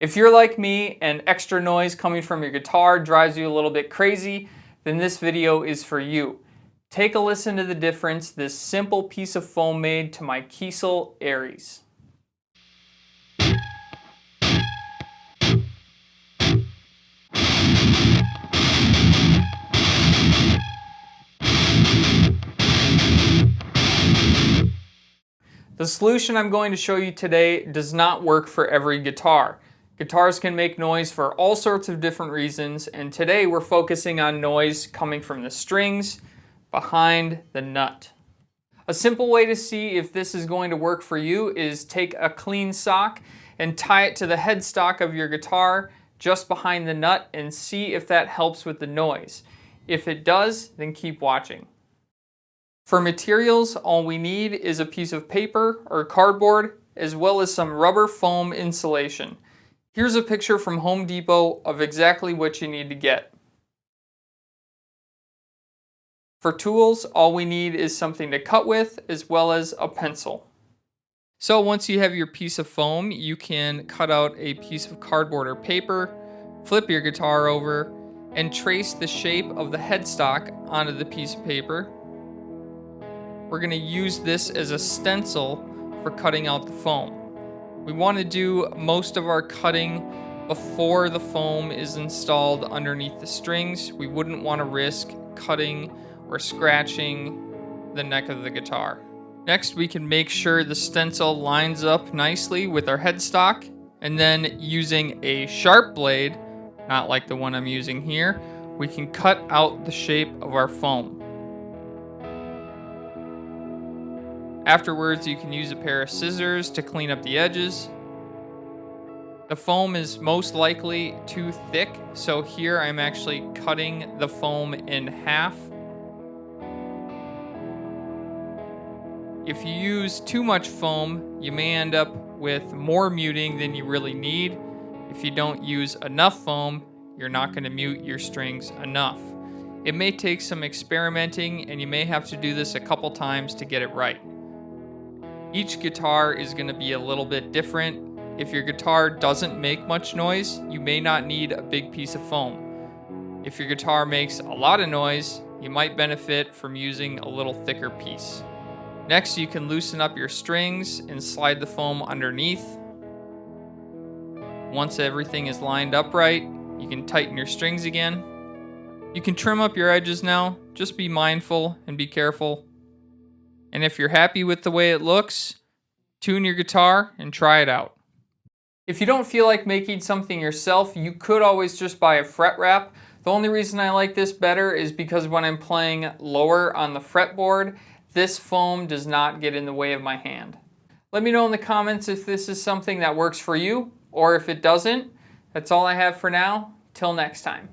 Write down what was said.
If you're like me and extra noise coming from your guitar drives you a little bit crazy, then this video is for you. Take a listen to the difference this simple piece of foam made to my Kiesel Aries. The solution I'm going to show you today does not work for every guitar. Guitars can make noise for all sorts of different reasons, and today we're focusing on noise coming from the strings behind the nut. A simple way to see if this is going to work for you is take a clean sock and tie it to the headstock of your guitar just behind the nut and see if that helps with the noise. If it does, then keep watching. For materials, all we need is a piece of paper or cardboard, as well as some rubber foam insulation. Here's a picture from Home Depot of exactly what you need to get. For tools, all we need is something to cut with, as well as a pencil. So once you have your piece of foam, you can cut out a piece of cardboard or paper, flip your guitar over, and trace the shape of the headstock onto the piece of paper. We're going to use this as a stencil for cutting out the foam. We want to do most of our cutting before the foam is installed underneath the strings. We wouldn't want to risk cutting or scratching the neck of the guitar. Next, we can make sure the stencil lines up nicely with our headstock, and then using a sharp blade, not like the one I'm using here, we can cut out the shape of our foam. Afterwards, you can use a pair of scissors to clean up the edges. The foam is most likely too thick, so here I'm actually cutting the foam in half. If you use too much foam, you may end up with more muting than you really need. If you don't use enough foam, you're not going to mute your strings enough. It may take some experimenting, and you may have to do this a couple times to get it right. Each guitar is going to be a little bit different. If your guitar doesn't make much noise, you may not need a big piece of foam. If your guitar makes a lot of noise, you might benefit from using a little thicker piece. Next, you can loosen up your strings and slide the foam underneath. Once everything is lined up right, you can tighten your strings again. You can trim up your edges now. Just be mindful and be careful. And if you're happy with the way it looks, tune your guitar and try it out. If you don't feel like making something yourself, you could always just buy a fret wrap. The only reason I like this better is because when I'm playing lower on the fretboard, this foam does not get in the way of my hand. Let me know in the comments if this is something that works for you, or if it doesn't. That's all I have for now. Till next time.